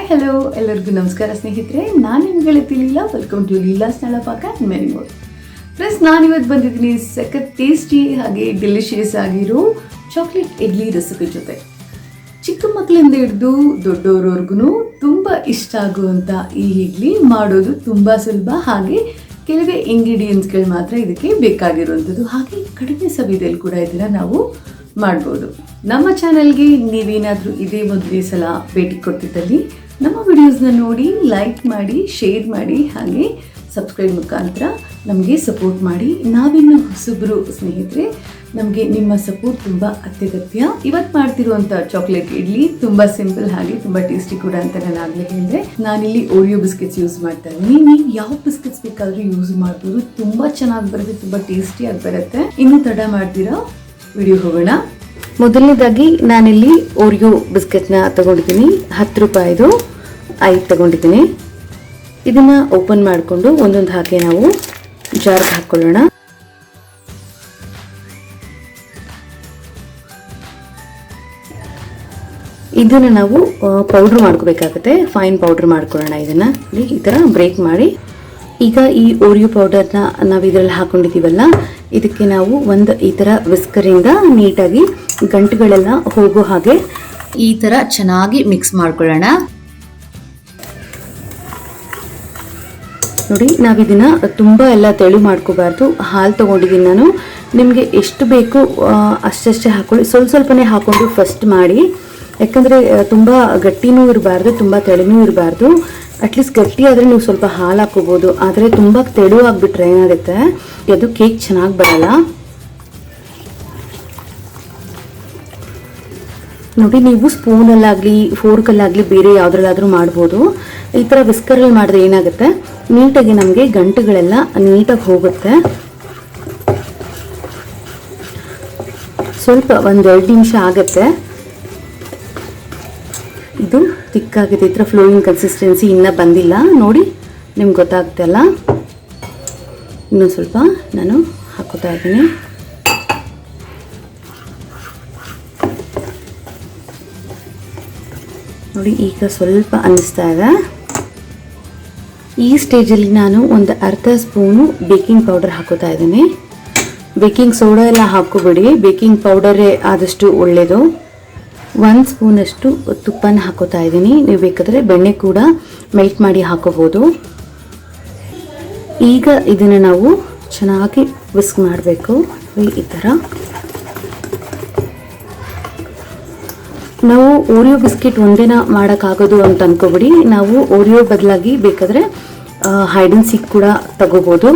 Hi hello ಎಲ್ಲರಿಗೂ ನಮಸ್ಕಾರ ಸ್ನೇಹಿತರೆ, ನಾನು ನಿಮ್ಮ ಗೆಳತಿ Leela. Welcome to Leela's Nalapaka many more. Friends, ನಾನಿವತ್ತು ಬಂದಿದ್ದೀನಿ ಸಖತ್ ಟೇಸ್ಟಿ ಹಾಗೆ ಡೆಲಿಷಿಯಸ್ ಆಗಿರೋ ಚಾಕ್ಲೇಟ್ ಇಡ್ಲಿ ರೆಸಿಪಿ ಜೊತೆ. ಚಿಕ್ಕ ಮಕ್ಕಳಿಂದ ಹಿಡಿದು ದೊಡ್ಡವರವರೆಗೂ ತುಂಬ ಇಷ್ಟ ಆಗುವಂಥ ಈ ಇಡ್ಲಿ ಮಾಡೋದು ತುಂಬ ಸುಲಭ. ಹಾಗೆ ಕೆಲವೇ ಇಂಗ್ರೀಡಿಯೆಂಟ್ಸ್ಗಳು ಮಾತ್ರ ಇದಕ್ಕೆ ಬೇಕಾಗಿರುವಂಥದ್ದು. ಹಾಗೆ ಕಡಿಮೆ ಸಮಯದಲ್ಲಿ ಕೂಡ ಇದನ್ನು ನಾವು ಮಾಡ್ಬೋದು. ನಮ್ಮ ಚಾನಲ್ಗೆ ನೀವೇನಾದರೂ ಇದೇ ಮೊದಲನೇ ಸಲ ಭೇಟಿ ಕೊಡ್ತಿದ್ದಲ್ಲಿ ನಮ್ಮ ವಿಡಿಯೋಸ್ನ ನೋಡಿ ಲೈಕ್ ಮಾಡಿ, ಶೇರ್ ಮಾಡಿ, ಹಾಗೆ ಸಬ್ಸ್ಕ್ರೈಬ್ ಮುಖಾಂತರ ನಮಗೆ ಸಪೋರ್ಟ್ ಮಾಡಿ. ನಾವಿನ್ನು ಹೊಸಬ್ರು ಸ್ನೇಹಿತರೆ, ನಮಗೆ ನಿಮ್ಮ ಸಪೋರ್ಟ್ ತುಂಬ ಅತ್ಯಗತ್ಯ. ಇವತ್ತು ಮಾಡ್ತಿರುವಂಥ ಚಾಕ್ಲೇಟ್ ಇಡ್ಲಿ ತುಂಬ ಸಿಂಪಲ್ ಹಾಗೆ ತುಂಬ ಟೇಸ್ಟಿ ಕೂಡ ಅಂತ ನಾನು ಆಗಲೇ ಹೇಳಿದ್ರೆ, ನಾನಿಲ್ಲಿ ಓರಿಯೋ ಬಿಸ್ಕೆಟ್ಸ್ ಯೂಸ್ ಮಾಡ್ತಾ ಇದ್ದೀನಿ. ನೀವು ಯಾವ ಬಿಸ್ಕೆಟ್ಸ್ ಬೇಕಾದರೂ ಯೂಸ್ ಮಾಡ್ಬೋದು. ತುಂಬ ಚೆನ್ನಾಗಿ ಬರುತ್ತೆ, ತುಂಬ ಟೇಸ್ಟಿಯಾಗಿ ಬರುತ್ತೆ. ಇನ್ನೂ ತಡ ಮಾಡ್ತೀರಾ, ವಿಡಿಯೋ ಹೋಗೋಣ. ಮೊದಲನೇದಾಗಿ ನಾನಿಲ್ಲಿ ಓರಿಯೋ ಬಿಸ್ಕೆಟ್ನ ತಗೊಂಡಿದ್ದೀನಿ. 10 ರೂಪಾಯಿದು 5 ತಗೊಂಡಿದ್ದೀನಿ. ಇದನ್ನು ಓಪನ್ ಮಾಡಿಕೊಂಡು ಒಂದೊಂದು ಹಾಕಿ ನಾವು ಜಾರ್ಗೆ ಹಾಕ್ಕೊಳ್ಳೋಣ. ಇದನ್ನು ನಾವು ಪೌಡ್ರ್ ಮಾಡ್ಕೋಬೇಕಾಗುತ್ತೆ. ಫೈನ್ ಪೌಡ್ರ್ ಮಾಡ್ಕೊಳ್ಳೋಣ. ಇದನ್ನು ಈ ಥರ ಬ್ರೇಕ್ ಮಾಡಿ, ಈಗ ಈ ಓರಿಯೋ ಪೌಡರ್ನ ನಾವು ಇದರಲ್ಲಿ ಹಾಕೊಂಡಿದ್ದೀವಲ್ಲ, ಇದಕ್ಕೆ ನಾವು ಈ ಥರ ವಿಸ್ಕರಿಂದ ನೀಟಾಗಿ ಗಂಟುಗಳೆಲ್ಲ ಹೋಗೋ ಹಾಗೆ ಈ ಥರ ಚೆನ್ನಾಗಿ ಮಿಕ್ಸ್ ಮಾಡ್ಕೊಳ್ಳೋಣ. ನೋಡಿ, ನಾವಿದನ್ನು ತುಂಬ ಎಲ್ಲ ತೆಳು ಮಾಡ್ಕೋಬಾರ್ದು. ಹಾಲು ತೊಗೊಂಡಿದ್ದೀನಿ ನಾನು. ನಿಮಗೆ ಎಷ್ಟು ಬೇಕು ಅಷ್ಟೇ ಹಾಕೊಳ್ಳಿ. ಸ್ವಲ್ಪನೇ ಹಾಕ್ಕೊಂಡು ಫಸ್ಟ್ ಮಾಡಿ. ಯಾಕಂದರೆ ತುಂಬ ಗಟ್ಟಿನೂ ಇರಬಾರ್ದು, ತುಂಬ ತೆಳುನೂ ಇರಬಾರ್ದು. ಅಟ್ಲೀಸ್ಟ್ ಗಟ್ಟಿ ಆದರೆ ನೀವು ಸ್ವಲ್ಪ ಹಾಲು ಹಾಕೋಬೋದು. ಆದರೆ ತುಂಬ ತೆಳು ಆಗಿಬಿಟ್ರೆ ಏನಾಗುತ್ತೆ, ಅದು ಕೇಕ್ ಚೆನ್ನಾಗಿ ಬರಲ್ಲ. ನೋಡಿ, ನೀವು ಸ್ಪೂನಲ್ಲಾಗಲಿ ಫೋರ್ಕಲ್ಲಾಗಲಿ ಬೇರೆ ಯಾವುದ್ರಲ್ಲಾದರೂ ಮಾಡ್ಬೋದು. ಈ ಥರ ವಿಸ್ಕರಲ್ಲಿ ಮಾಡಿದ್ರೆ ಏನಾಗುತ್ತೆ, ನೀಟಾಗಿ ನಮಗೆ ಗಂಟುಗಳೆಲ್ಲ ನೀಟಾಗಿ ಹೋಗುತ್ತೆ. ಸ್ವಲ್ಪ 1-2 ನಿಮಿಷ ಆಗುತ್ತೆ. ಇದು ತಿಕ್ಕಾಗಿದೆ. ಈ ಥರ ಫ್ಲೋಯಿಂಗ್ ಕನ್ಸಿಸ್ಟೆನ್ಸಿ ಇನ್ನೂ ಬಂದಿಲ್ಲ. ನೋಡಿ, ನಿಮ್ಗೆ ಗೊತ್ತಾಗುತ್ತೆ ಅಲ್ಲ. ಇನ್ನೂ ಸ್ವಲ್ಪ ನಾನು ಹಾಕೋತಾ ಇದ್ದೀನಿ. ನೋಡಿ, ಈಗ ಸ್ವಲ್ಪ ಅನ್ನಿಸ್ತಾ ಇದೆ. ಈ ಸ್ಟೇಜಲ್ಲಿ ನಾನು ಒಂದು ಅರ್ಧ ಸ್ಪೂನು ಬೇಕಿಂಗ್ ಪೌಡರ್ ಹಾಕೋತಾ ಇದ್ದೀನಿ. ಬೇಕಿಂಗ್ ಸೋಡಾ ಎಲ್ಲ ಹಾಕೋಬೇಡಿ, ಬೇಕಿಂಗ್ ಪೌಡರೇ ಆದಷ್ಟು ಒಳ್ಳೆಯದು. 1 ಸ್ಪೂನಷ್ಟು ತುಪ್ಪನ ಹಾಕೋತಾ ಇದ್ದೀನಿ. ನೀವು ಬೇಕಾದರೆ ಬೆಣ್ಣೆ ಕೂಡ ಮೆಲ್ಟ್ ಮಾಡಿ ಹಾಕೋಬೋದು. ಈಗ ಇದನ್ನು ನಾವು ಚೆನ್ನಾಗಿ ವಿಸ್ಕ್ ಮಾಡಬೇಕು. ಈ ಥರ ನಾವು ಓರಿಯೋ ಬಿಸ್ಕೆಟ್ ಒಂದೇನ ಮಾಡೋಕ್ಕಾಗೋದು ಅಂತ ಅನ್ಕೋಬಿಡಿ. ನಾವು ಓರಿಯೋ ಬದಲಾಗಿ ಬೇಕಾದರೆ ಹೈಡ್ ಆ್ಯಂಡ್ ಸೀಕ್ ಕೂಡ ತಗೋಬೋದು.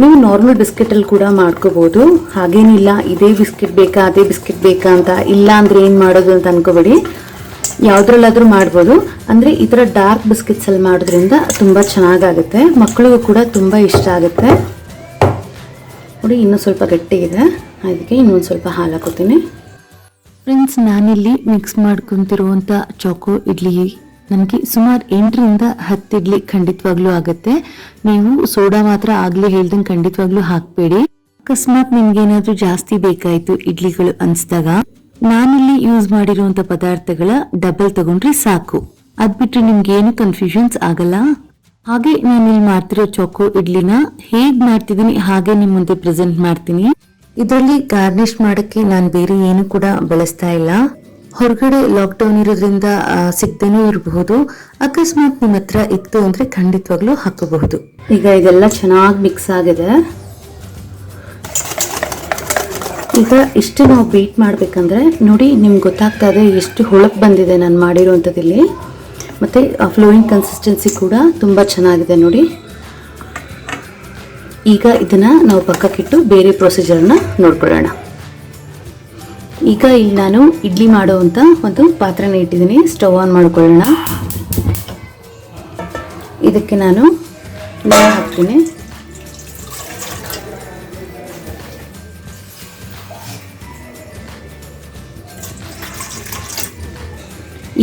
ನೀವು ನಾರ್ಮಲ್ ಬಿಸ್ಕೆಟಲ್ಲಿ ಕೂಡ ಮಾಡ್ಕೋಬೋದು. ಹಾಗೇನಿಲ್ಲ ಇದೇ ಬಿಸ್ಕೆಟ್ ಬೇಕಾ ಅದೇ ಬಿಸ್ಕೆಟ್ ಬೇಕಾ ಅಂತ ಇಲ್ಲ ಅಂದರೆ ಏನು ಮಾಡೋದು ಅಂತ ಅನ್ಕೋಬೇಡಿ. ಯಾವುದ್ರಲ್ಲಾದರೂ ಮಾಡ್ಬೋದು. ಅಂದರೆ ಈ ಥರ ಡಾರ್ಕ್ ಬಿಸ್ಕೆಟ್ಸಲ್ಲಿ ಮಾಡೋದ್ರಿಂದ ತುಂಬ ಚೆನ್ನಾಗಾಗುತ್ತೆ. ಮಕ್ಕಳಿಗೂ ಕೂಡ ತುಂಬ ಇಷ್ಟ ಆಗುತ್ತೆ. ನೋಡಿ, ಇನ್ನೂ ಸ್ವಲ್ಪ ಗಟ್ಟಿಗಿದೆ. ಅದಕ್ಕೆ ಇನ್ನೊಂದು ಸ್ವಲ್ಪ ಹಾಲು ಹಾಕೋತೀನಿ. ಫ್ರೆಂಡ್ಸ್, ನಾನಿಲ್ಲಿ ಮಿಕ್ಸ್ ಮಾಡ್ಕೊತಿರುವಂಥ ಚಾಕೋ ಇಡ್ಲಿ ನನಗೆ ಸುಮಾರು 8ರಿಂದ 10 ಇಡ್ಲಿ ಖಂಡಿತವಾಗ್ಲೂ ಆಗುತ್ತೆ. ನೀವು ಸೋಡಾ ಮಾತ್ರ ಆಗಲೇ ಹೇಳ್ದಂಗೆ ಖಂಡಿತವಾಗ್ಲೂ ಹಾಕಬೇಡಿ. ಅಕಸ್ಮಾತ್ ನಿಮ್ಗೇನಾದ್ರೂ ಜಾಸ್ತಿ ಬೇಕಾಯಿತು ಇಡ್ಲಿಗಳು ಅನಿಸಿದಾಗ ನಾನಿಲ್ಲಿ ಯೂಸ್ ಮಾಡಿರುವಂಥ ಪದಾರ್ಥಗಳ ಡಬಲ್ ತಗೊಂಡ್ರೆ ಸಾಕು. ಅದ್ಬಿಟ್ರೆ ನಿಮ್ಗೇನು ಕನ್ಫ್ಯೂಷನ್ಸ್ ಆಗಲ್ಲ. ಹಾಗೆ ನಾನಿಲ್ಲಿ ಮಾಡ್ತಿರೋ ಚಾಕೋ ಇಡ್ಲಿನ ಹೇಗೆ ಮಾಡ್ತಿದ್ದೀನಿ ಹಾಗೆ ನಿಮ್ಮ ಮುಂದೆ ಪ್ರೆಸೆಂಟ್ ಮಾಡ್ತೀನಿ. ಇದರಲ್ಲಿ ಗಾರ್ನಿಶ್ ಮಾಡೋಕ್ಕೆ ನಾನು ಬೇರೆ ಏನು ಕೂಡ ಬಳಸ್ತಾ ಇಲ್ಲ. ಹೊರಗಡೆ ಲಾಕ್ಡೌನ್ ಇರೋದ್ರಿಂದ ಸಿಗದೇನೂ ಇರಬಹುದು. ಅಕಸ್ಮಾತ್ ನಿಮ್ಮ ಹತ್ರ ಇತ್ತು ಅಂದರೆ ಖಂಡಿತವಾಗ್ಲೂ ಹಾಕಬಹುದು. ಈಗ ಇದೆಲ್ಲ ಚೆನ್ನಾಗಿ ಮಿಕ್ಸ್ ಆಗಿದೆ. ಈಗ ಇಷ್ಟು ನಾವು ಬೀಟ್ ಮಾಡಬೇಕಂದ್ರೆ ನೋಡಿ, ನಿಮ್ಗೆ ಗೊತ್ತಾಗ್ತಾ ಇದೆ ಎಷ್ಟು ಹೊಳಪು ಬಂದಿದೆ ನಾನು ಮಾಡಿರೋವಂಥದ್ದಿಲ್ಲಿ. ಮತ್ತು ಫ್ಲೋಯಿಂಗ್ ಕನ್ಸಿಸ್ಟೆನ್ಸಿ ಕೂಡ ತುಂಬ ಚೆನ್ನಾಗಿದೆ ನೋಡಿ. ಈಗ ಇದನ್ನು ನಾವು ಪಕ್ಕಕ್ಕಿಟ್ಟು ಬೇರೆ ಪ್ರೊಸೀಜರ್ನ ನೋಡ್ಕೊಳ್ಳೋಣ. ಈಗ ಇಲ್ಲಿ ನಾನು ಇಡ್ಲಿ ಮಾಡೋವಂಥ ಒಂದು ಪಾತ್ರೆನ ಇಟ್ಟಿದ್ದೀನಿ. ಸ್ಟವ್ ಆನ್ ಮಾಡ್ಕೊಳ್ಳೋಣ. ಇದಕ್ಕೆ ನಾನು ನೀರು ಹಾಕ್ತೀನಿ.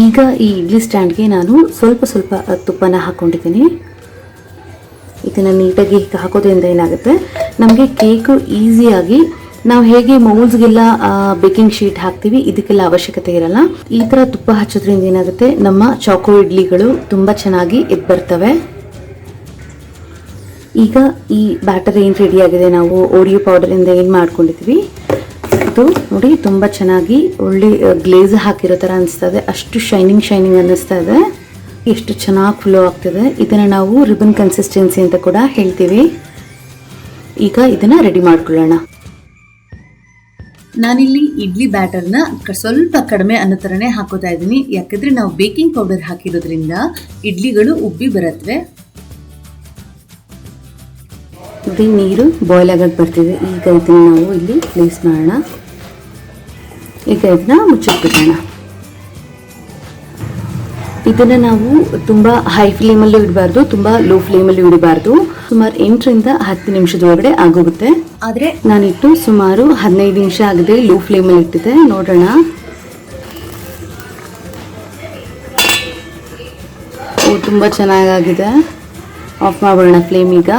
ಈಗ ಈ ಇಡ್ಲಿ ಸ್ಟ್ಯಾಂಡ್ಗೆ ನಾನು ಸ್ವಲ್ಪ ತುಪ್ಪನ ಹಾಕ್ಕೊಂಡಿದ್ದೀನಿ. ಇದನ್ನು ನೀಟಾಗಿ ಹಾಕೋದ್ರಿಂದ ಏನಾಗುತ್ತೆ, ನಮಗೆ ಕೇಕು ಈಸಿಯಾಗಿ ನಾವು ಹೇಗೆ ಮೌಲ್ಸ್ಗೆಲ್ಲ ಬೇಕಿಂಗ್ ಶೀಟ್ ಹಾಕ್ತೀವಿ ಇದಕ್ಕೆಲ್ಲ ಅವಶ್ಯಕತೆ ಇರಲ್ಲ. ಈ ತರ ತುಪ್ಪ ಹಚ್ಚೋದ್ರಿಂದ ಏನಾಗುತ್ತೆ, ನಮ್ಮ ಚಾಕೋ ಇಡ್ಲಿಗಳು ತುಂಬಾ ಚೆನ್ನಾಗಿ ಎದ್ದು ಬರ್ತವೆ. ಈಗ ಈ ಬ್ಯಾಟರ್ ಏನು ರೆಡಿ ಆಗಿದೆ, ನಾವು ಓರಿಯೋ ಪೌಡರಿಂದ ಏನು ಮಾಡ್ಕೊಂಡಿದ್ವಿ ಅದು ನೋಡಿ ತುಂಬಾ ಚೆನ್ನಾಗಿ ಒಳ್ಳೆ ಗ್ಲೇಸ್ ಹಾಕಿರೋ ತರ ಅನಿಸ್ತಾ ಇದೆ. ಅಷ್ಟು ಶೈನಿಂಗ್ ಅನ್ನಿಸ್ತಾ ಇದೆ. ಎಷ್ಟು ಚೆನ್ನಾಗಿ ಫ್ಲೋ ಆಗ್ತಿದೆ. ಇದನ್ನ ನಾವು ರಿಬನ್ ಕನ್ಸಿಸ್ಟೆನ್ಸಿ ಅಂತ ಕೂಡ ಹೇಳ್ತೀವಿ. ಈಗ ಇದನ್ನ ರೆಡಿ ಮಾಡ್ಕೊಳ್ಳೋಣ. ನಾನಿಲ್ಲಿ ಇಡ್ಲಿ ಬ್ಯಾಟರ್ನ ಸ್ವಲ್ಪ ಕಡಿಮೆ ಅನ್ನೋ ಥರನೇ ಹಾಕೋತಾ ಇದ್ದೀನಿ, ಯಾಕಂದರೆ ನಾವು ಬೇಕಿಂಗ್ ಪೌಡರ್ ಹಾಕಿರೋದ್ರಿಂದ ಇಡ್ಲಿಗಳು ಉಬ್ಬಿ ಬರುತ್ತವೆ. ನೋಡಿ ನೀರು ಬಾಯ್ಲ್ ಆಗಕ್ಕೆ ಬರ್ತಿದೆ. ಈಗ ಇದನ್ನು ನಾವು ಇಲ್ಲಿ ಪ್ಲೇಸ್ ಮಾಡೋಣ. ಈಗ ಇದನ್ನ ಮುಚ್ಚಿಟ್ಬಿಡೋಣ. ಇದನ್ನು ನಾವು ತುಂಬ ಹೈ ಫ್ಲೇಮಲ್ಲೂ ಇಡಬಾರ್ದು, ತುಂಬ ಲೋ ಫ್ಲೇಮಲ್ಲೂ ಇಡಬಾರ್ದು. ಸುಮಾರು 8 ರಿಂದ 10 ನಿಮಿಷದೊಳಗಡೆ ಆಗೋಗುತ್ತೆ. ಆದರೆ ನಾನಿಟ್ಟು ಸುಮಾರು 15 ನಿಮಿಷ ಆಗಿದೆ, ಲೋ ಫ್ಲೇಮಲ್ಲಿ ಇಟ್ಟಿದ್ದೆ. ನೋಡೋಣ. ತುಂಬ ಚೆನ್ನಾಗಾಗಿದೆ. ಆಫ್ ಮಾಡೋಣ ಫ್ಲೇಮ್. ಈಗ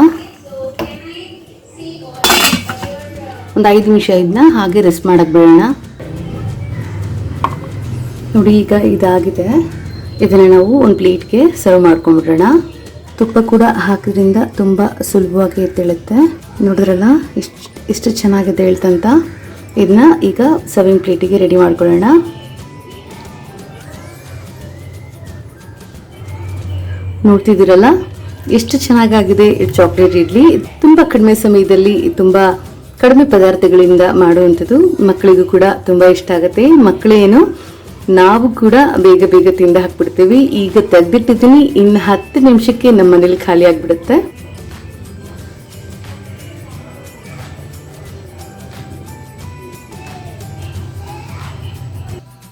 ಒಂದು 5 ನಿಮಿಷ ಇದನ್ನ ಹಾಗೆ ರೆಸ್ಟ್ ಮಾಡಕ್ಕೆ ಬಿಡೋಣ. ನೋಡಿ ಈಗ ಇದಾಗಿದೆ. ಇದನ್ನು ನಾವು ಒಂದು ಪ್ಲೇಟ್ಗೆ ಸರ್ವ್ ಮಾಡ್ಕೊಂಡ್ಬಿಡೋಣ. ತುಪ್ಪ ಕೂಡ ಹಾಕೋದ್ರಿಂದ ತುಂಬ ಸುಲಭವಾಗಿ ಎದ್ದೇಳುತ್ತೆ. ನೋಡಿದ್ರಲ್ಲ ಎಷ್ಟು ಚೆನ್ನಾಗಿದೆ ಹೇಳ್ತಂತ. ಇದನ್ನ ಈಗ ಸರ್ವಿಂಗ್ ಪ್ಲೇಟಿಗೆ ರೆಡಿ ಮಾಡ್ಕೊಳ್ಳೋಣ. ನೋಡ್ತಿದ್ದೀರಲ್ಲ ಎಷ್ಟು ಚೆನ್ನಾಗಾಗಿದೆ ಚಾಕ್ಲೇಟ್ ಇಡ್ಲಿ. ತುಂಬ ಕಡಿಮೆ ಸಮಯದಲ್ಲಿ ತುಂಬ ಕಡಿಮೆ ಪದಾರ್ಥಗಳಿಂದ ಮಾಡುವಂಥದ್ದು. ಮಕ್ಕಳಿಗೂ ಕೂಡ ತುಂಬ ಇಷ್ಟ ಆಗುತ್ತೆ. ಮಕ್ಕಳೇನು ನಾವು ಕೂಡ ಬೇಗ ತಿಂದು ಹಾಕ್ಬಿಡ್ತೀವಿ. ಈಗ ತೆಗೆದಿಟ್ಟಿದ್ದೀನಿ, ಇನ್ನು 10 ನಿಮಿಷಕ್ಕೆ ನಮ್ಮ ಮನೇಲಿ ಖಾಲಿ ಆಗಿಬಿಡುತ್ತೆ.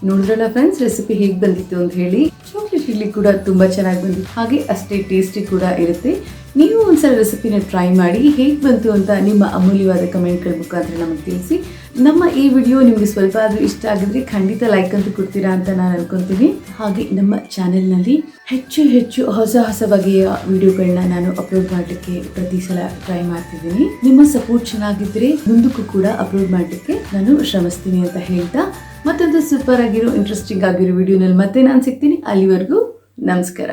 ನೋಡಿದ್ರಲ್ಲ ಫ್ರೆಂಡ್ಸ್, ರೆಸಿಪಿ ಹೇಗೆ ಬಂದಿತ್ತು ಅಂತ ಹೇಳಿ. ಚಾಕ್ಲೇಟ್ ಇಡ್ಲಿ ಕೂಡ ತುಂಬಾ ಚೆನ್ನಾಗಿ ಬಂದಿತ್ತು, ಹಾಗೆ ಅಷ್ಟೇ ಟೇಸ್ಟಿ ಕೂಡ ಇರುತ್ತೆ. ನೀವು ಒಂದ್ಸಲ ರೆಸಿಪಿನ ಟ್ರೈ ಮಾಡಿ, ಹೇಗೆ ಬಂತು ಅಂತ ನಿಮ್ಮ ಅಮೂಲ್ಯವಾದ ಕಮೆಂಟ್ಗಳ ಮುಖಾಂತರ ನಮಗೆ ತಿಳಿಸಿ. ನಮ್ಮ ಈ ವಿಡಿಯೋ ನಿಮಗೆ ಸ್ವಲ್ಪ ಆದರೂ ಇಷ್ಟ ಆಗಿದ್ರೆ ಖಂಡಿತ ಲೈಕ್ ಅಂತ ಕೊಡ್ತೀರಾ ಅಂತ ನಾನು ಅನ್ಕೊಂತೀನಿ. ಹಾಗೆ ನಮ್ಮ ಚಾನೆಲ್ನಲ್ಲಿ ಹೆಚ್ಚು ಹೊಸ ಬಗೆಯ ವಿಡಿಯೋಗಳನ್ನ ನಾನು ಅಪ್ಲೋಡ್ ಮಾಡಲಿಕ್ಕೆ ಪ್ರತಿ ಸಲ ಟ್ರೈ ಮಾಡ್ತಿದ್ದೀನಿ. ನಿಮ್ಮ ಸಪೋರ್ಟ್ ಚೆನ್ನಾಗಿದ್ರೆ ಮುಂದಕ್ಕೂ ಕೂಡ ಅಪ್ಲೋಡ್ ಮಾಡಲಿಕ್ಕೆ ನಾನು ಶ್ರಮಿಸ್ತೀನಿ ಅಂತ ಹೇಳ್ತಾ, ಮತ್ತೊಂದು ಸೂಪರ್ ಆಗಿರೋ ಇಂಟ್ರೆಸ್ಟಿಂಗ್ ಆಗಿರೋ ವಿಡಿಯೋನಲ್ಲಿ ಮತ್ತೆ ನಾನು ಸಿಗ್ತೀನಿ. ಅಲ್ಲಿವರೆಗೂ ನಮಸ್ಕಾರ.